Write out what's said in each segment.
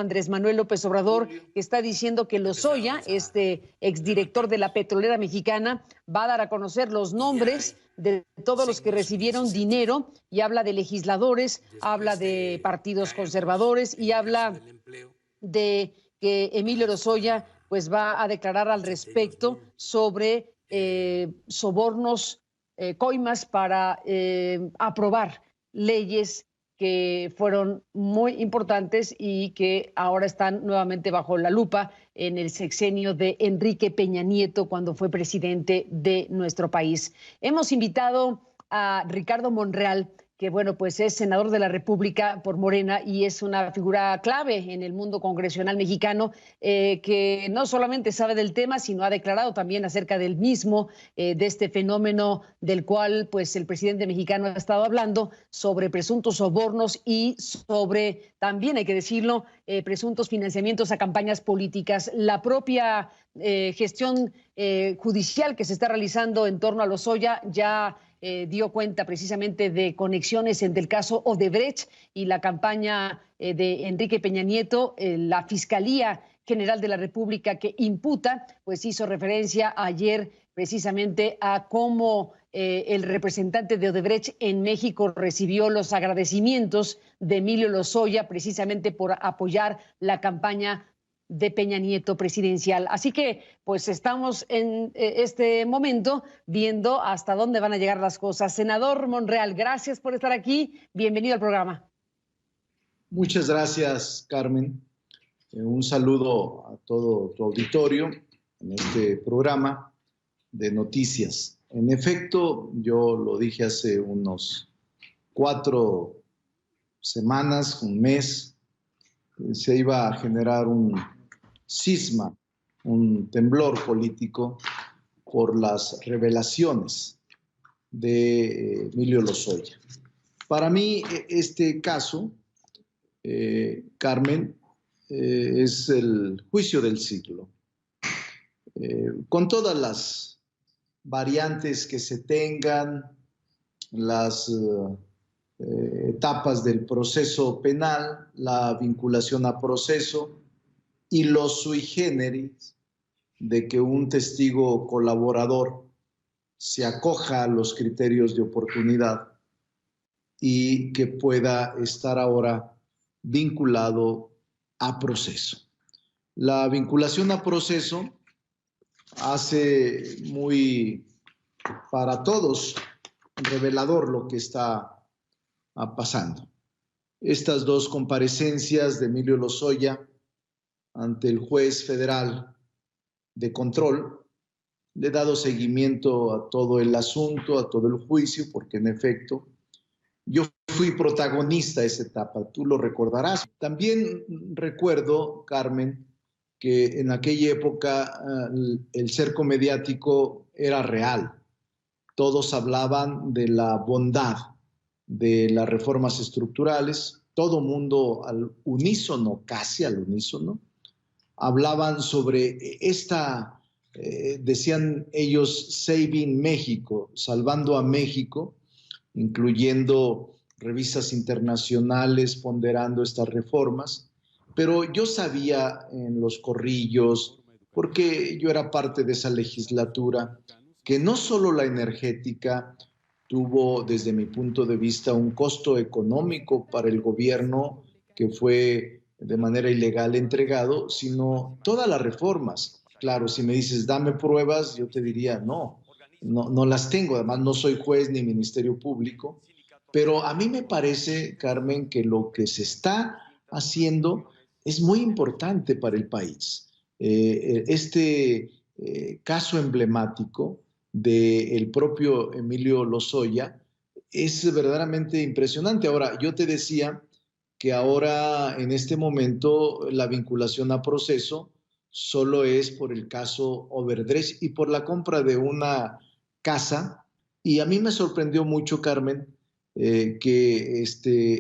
Andrés Manuel López Obrador, que está diciendo que Lozoya, este exdirector de la petrolera mexicana, va a dar a conocer los nombres de todos los que recibieron dinero, y habla de legisladores, habla de partidos conservadores y habla de que Emilio Lozoya pues va a declarar al respecto sobre sobornos, coimas para aprobar leyes que fueron muy importantes y que ahora están nuevamente bajo la lupa en el sexenio de Enrique Peña Nieto cuando fue presidente de nuestro país. Hemos invitado a Ricardo Monreal, que bueno, pues es senador de la República por Morena y es una figura clave en el mundo congresional mexicano, que no solamente sabe del tema, sino ha declarado también acerca del mismo, de este fenómeno del cual pues el presidente mexicano ha estado hablando, sobre presuntos sobornos y sobre, también hay que decirlo, presuntos financiamientos a campañas políticas. La propia gestión judicial que se está realizando en torno a Lozoya ya dio cuenta precisamente de conexiones entre el caso Odebrecht y la campaña de Enrique Peña Nieto. La Fiscalía General de la República que imputa, pues hizo referencia ayer precisamente a cómo el representante de Odebrecht en México recibió los agradecimientos de Emilio Lozoya precisamente por apoyar la campaña de Peña Nieto presidencial. Así que pues estamos en este momento viendo hasta dónde van a llegar las cosas. Senador Monreal, gracias por estar aquí. Bienvenido al programa. Muchas gracias, Carmen. Un saludo a todo tu auditorio en este programa de noticias. En efecto, yo lo dije hace unos 4 semanas, un mes, se iba a generar un cisma, un temblor político por las revelaciones de Emilio Lozoya. Para mí, este caso, Carmen, es el juicio del siglo. Con todas las variantes que se tengan, las etapas del proceso penal, la vinculación a proceso y los sui generis de que un testigo colaborador se acoja a los criterios de oportunidad y que pueda estar ahora vinculado a proceso. La vinculación a proceso hace muy, para todos, revelador lo que está pasando. Estas 2 comparecencias de Emilio Lozoya ante el juez federal de control, le he dado seguimiento a todo el asunto, a todo el juicio, porque en efecto yo fui protagonista de esa etapa, tú lo recordarás. También recuerdo, Carmen, que en aquella época el cerco mediático era real. Todos hablaban de la bondad de las reformas estructurales, todo mundo al unísono, casi al unísono, hablaban sobre esta, decían ellos, Saving México, salvando a México, incluyendo revistas internacionales ponderando estas reformas. Pero yo sabía en los corrillos, porque yo era parte de esa legislatura, que no solo la energética tuvo, desde mi punto de vista, un costo económico para el gobierno que fue de manera ilegal entregado, sino todas las reformas. Claro, si me dices, dame pruebas, yo te diría, no las tengo, además no soy juez ni ministerio público, pero a mí me parece, Carmen, que lo que se está haciendo es muy importante para el país. Este caso emblemático del propio Emilio Lozoya es verdaderamente impresionante. Ahora, yo te decía que ahora, en este momento, la vinculación a proceso solo es por el caso Odebrecht y por la compra de una casa. Y a mí me sorprendió mucho, Carmen, que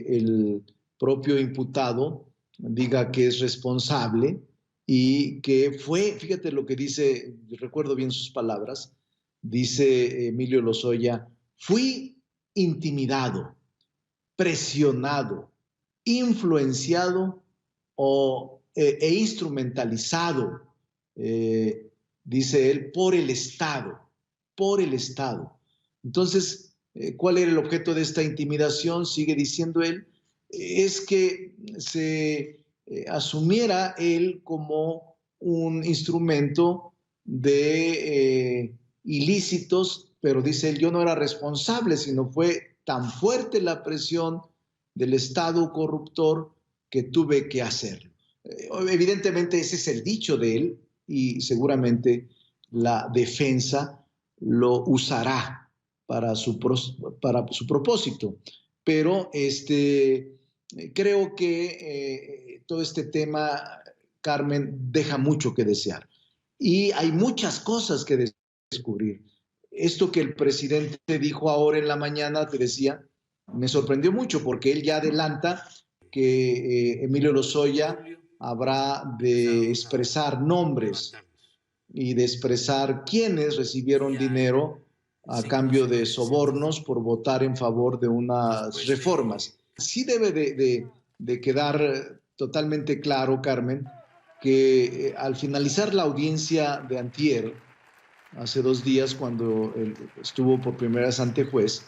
el propio imputado diga que es responsable y que fue, fíjate lo que dice, recuerdo bien sus palabras, dice Emilio Lozoya, fui intimidado, presionado, influenciado e instrumentalizado, dice él, por el Estado, por el Estado. Entonces, ¿cuál era el objeto de esta intimidación? Sigue diciendo él, es que se asumiera él como un instrumento de ilícitos, pero dice él, yo no era responsable, sino fue tan fuerte la presión del Estado corruptor que tuve que hacerlo. Evidentemente ese es el dicho de él y seguramente la defensa lo usará para su propósito. Pero creo que todo este tema, Carmen, deja mucho que desear. Y hay muchas cosas que descubrir. Esto que el presidente dijo ahora en la mañana, te decía, me sorprendió mucho porque él ya adelanta que Emilio Lozoya habrá de expresar nombres y de expresar quiénes recibieron dinero a cambio de sobornos por votar en favor de unas reformas. Sí debe de quedar totalmente claro, Carmen, que al finalizar la audiencia de antier, hace 2 días cuando estuvo por primera vez ante juez,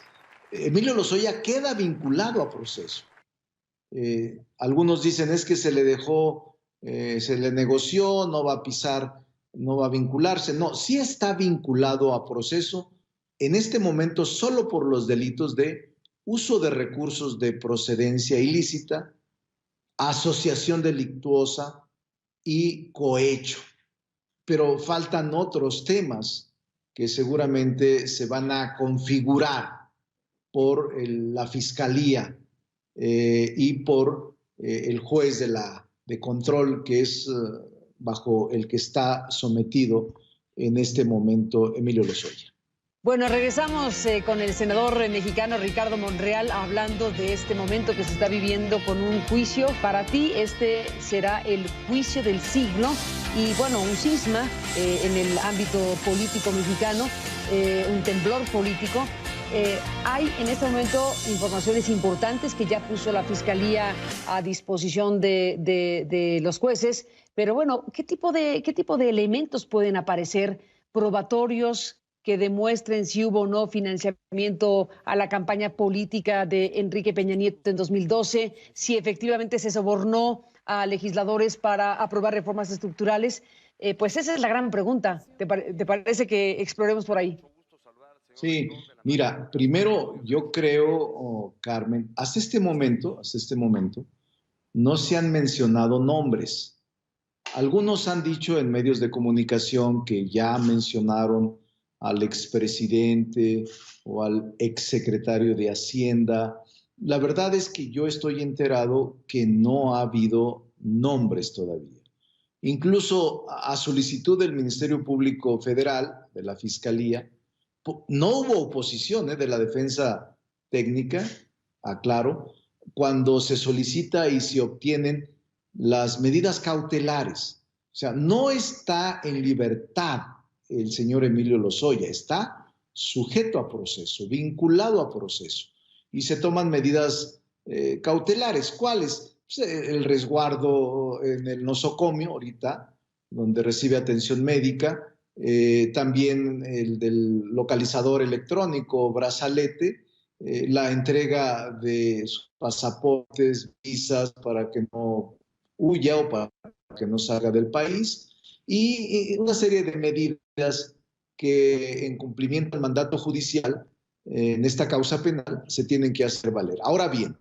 Emilio Lozoya queda vinculado a proceso. Algunos dicen es que se le dejó, se le negoció, no va a pisar, no va a vincularse. No, sí está vinculado a proceso en este momento solo por los delitos de uso de recursos de procedencia ilícita, asociación delictuosa y cohecho. Pero faltan otros temas que seguramente se van a configurar por la Fiscalía y por el juez de control que es bajo el que está sometido en este momento Emilio Lozoya. Bueno, regresamos con el senador mexicano Ricardo Monreal hablando de este momento que se está viviendo con un juicio. Para ti este será el juicio del siglo y bueno, un cisma en el ámbito político mexicano, un temblor político. Hay en este momento informaciones importantes que ya puso la Fiscalía a disposición de los jueces, pero bueno, ¿qué tipo de elementos pueden aparecer probatorios que demuestren si hubo o no financiamiento a la campaña política de Enrique Peña Nieto en 2012, si efectivamente se sobornó a legisladores para aprobar reformas estructurales? Pues esa es la gran pregunta. ¿Te parece que exploremos por ahí? Sí, mira, primero yo creo, Carmen, hasta este momento, no se han mencionado nombres. Algunos han dicho en medios de comunicación que ya mencionaron al expresidente o al exsecretario de Hacienda. La verdad es que yo estoy enterado que no ha habido nombres todavía. Incluso a solicitud del Ministerio Público Federal, de la Fiscalía, no hubo oposición de la defensa técnica, aclaro, cuando se solicita y se obtienen las medidas cautelares. O sea, no está en libertad el señor Emilio Lozoya, está sujeto a proceso, vinculado a proceso. Y se toman medidas cautelares. ¿Cuáles? Pues el resguardo en el nosocomio ahorita, donde recibe atención médica, también el del localizador electrónico, brazalete, la entrega de sus pasaportes, visas para que no huya o para que no salga del país, y una serie de medidas que en cumplimiento al mandato judicial en esta causa penal se tienen que hacer valer. Ahora bien,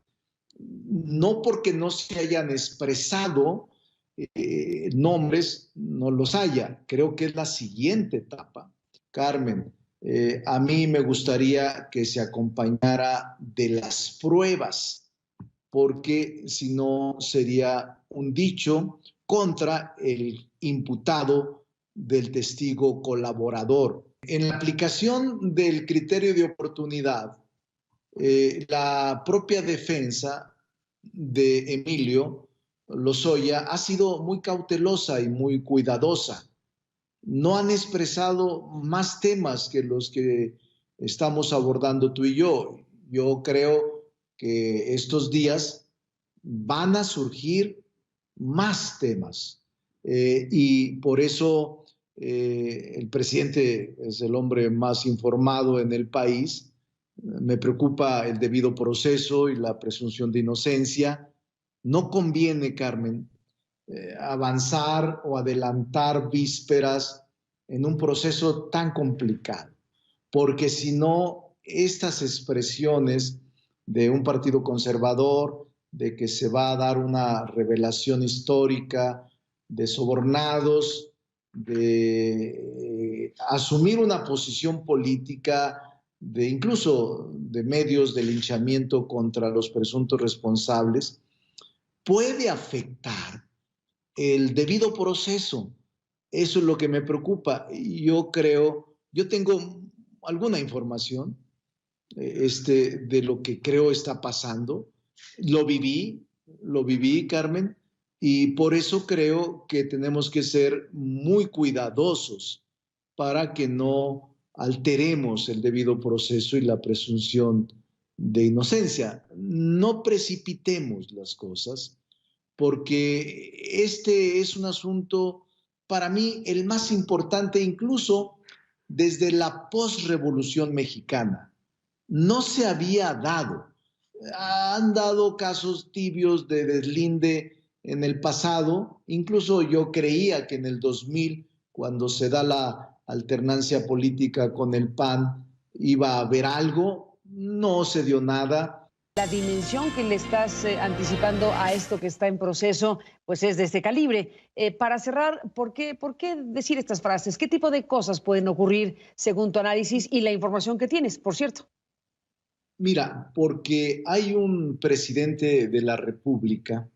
no porque no se hayan expresado nombres, no los haya. Creo que es la siguiente etapa. Carmen, a mí me gustaría que se acompañara de las pruebas, porque si no sería un dicho contra el imputado del testigo colaborador. En la aplicación del criterio de oportunidad, la propia defensa de Emilio Lozoya ha sido muy cautelosa y muy cuidadosa. No han expresado más temas que los que estamos abordando tú y yo. Yo creo que estos días van a surgir más temas. Y por eso el presidente es el hombre más informado en el país. Me preocupa el debido proceso y la presunción de inocencia. No conviene, Carmen, avanzar o adelantar vísperas en un proceso tan complicado, porque si no, estas expresiones de un partido conservador, de que se va a dar una revelación histórica, de sobornados, de asumir una posición política, de incluso de medios de linchamiento contra los presuntos responsables, puede afectar el debido proceso. Eso es lo que me preocupa. Yo tengo alguna información de lo que creo está pasando. Lo viví, Carmen, y por eso creo que tenemos que ser muy cuidadosos para que no alteremos el debido proceso y la presunción de inocencia. No precipitemos las cosas, porque este es un asunto, para mí, el más importante, incluso desde la posrevolución mexicana. No se había dado. Han dado casos tibios de deslinde en el pasado. Incluso yo creía que en el 2000, cuando se da la alternancia política con el PAN, iba a haber algo. No se dio nada. La dimensión que le estás anticipando a esto que está en proceso, pues es de este calibre. Para cerrar, ¿por qué decir estas frases? ¿Qué tipo de cosas pueden ocurrir según tu análisis y la información que tienes, por cierto? Mira, porque hay un presidente de la República,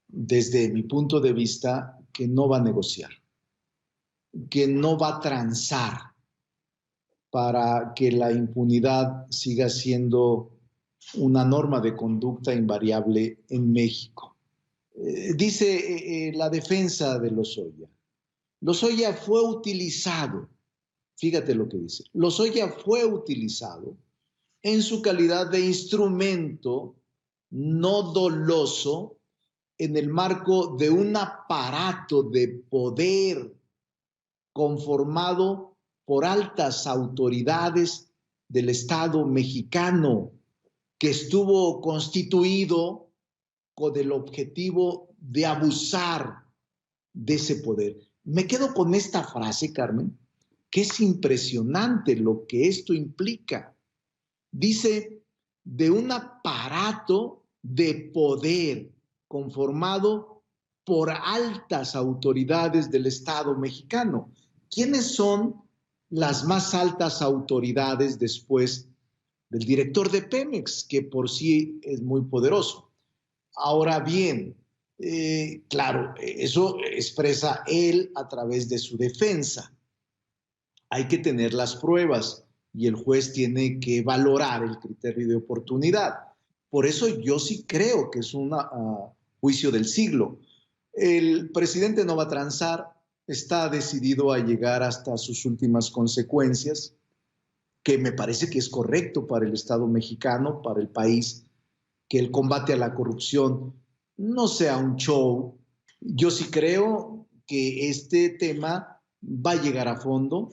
desde mi punto de vista, que no va a negociar, que no va a transar para que la impunidad siga siendo una norma de conducta invariable en México. Dice la defensa de Lozoya. Lozoya fue utilizado, fíjate lo que dice, Lozoya fue utilizado en su calidad de instrumento no doloso en el marco de un aparato de poder conformado por altas autoridades del Estado mexicano, que estuvo constituido con el objetivo de abusar de ese poder. Me quedo con esta frase, Carmen, que es impresionante lo que esto implica. Dice, de un aparato de poder conformado por altas autoridades del Estado mexicano. ¿Quiénes son las más altas autoridades después del director de Pemex, que por sí es muy poderoso? Ahora bien, claro, eso expresa él a través de su defensa. Hay que tener las pruebas y el juez tiene que valorar el criterio de oportunidad. Por eso yo sí creo que es un juicio del siglo. El presidente no va a transar, está decidido a llegar hasta sus últimas consecuencias, que me parece que es correcto para el Estado mexicano, para el país, que el combate a la corrupción no sea un show. Yo sí creo que este tema va a llegar a fondo,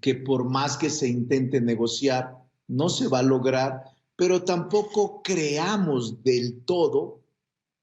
que por más que se intente negociar, no se va a lograr, pero tampoco creamos del todo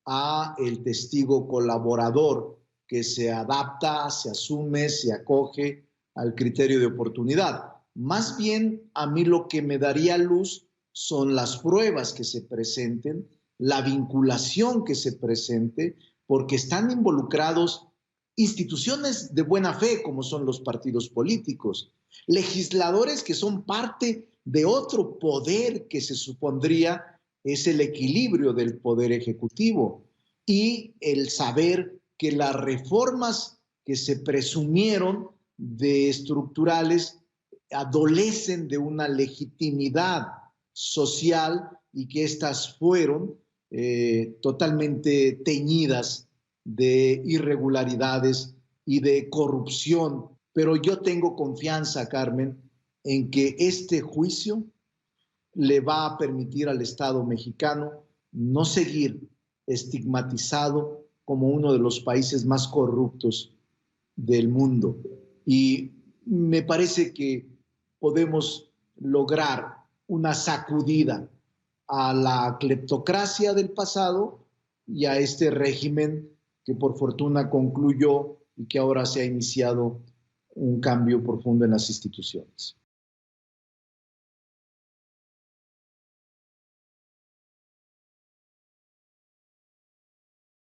a el testigo colaborador que se adapta, se asume, se acoge al criterio de oportunidad. Más bien, a mí lo que me daría luz son las pruebas que se presenten, la vinculación que se presente, porque están involucrados instituciones de buena fe, como son los partidos políticos, legisladores que son parte de otro poder que se supondría es el equilibrio del poder ejecutivo, y el saber que las reformas que se presumieron de estructurales adolecen de una legitimidad social y que éstas fueron totalmente teñidas de irregularidades y de corrupción. Pero yo tengo confianza, Carmen, en que este juicio le va a permitir al Estado mexicano no seguir estigmatizado como uno de los países más corruptos del mundo. Y me parece que podemos lograr una sacudida a la cleptocracia del pasado y a este régimen que por fortuna concluyó y que ahora se ha iniciado un cambio profundo en las instituciones.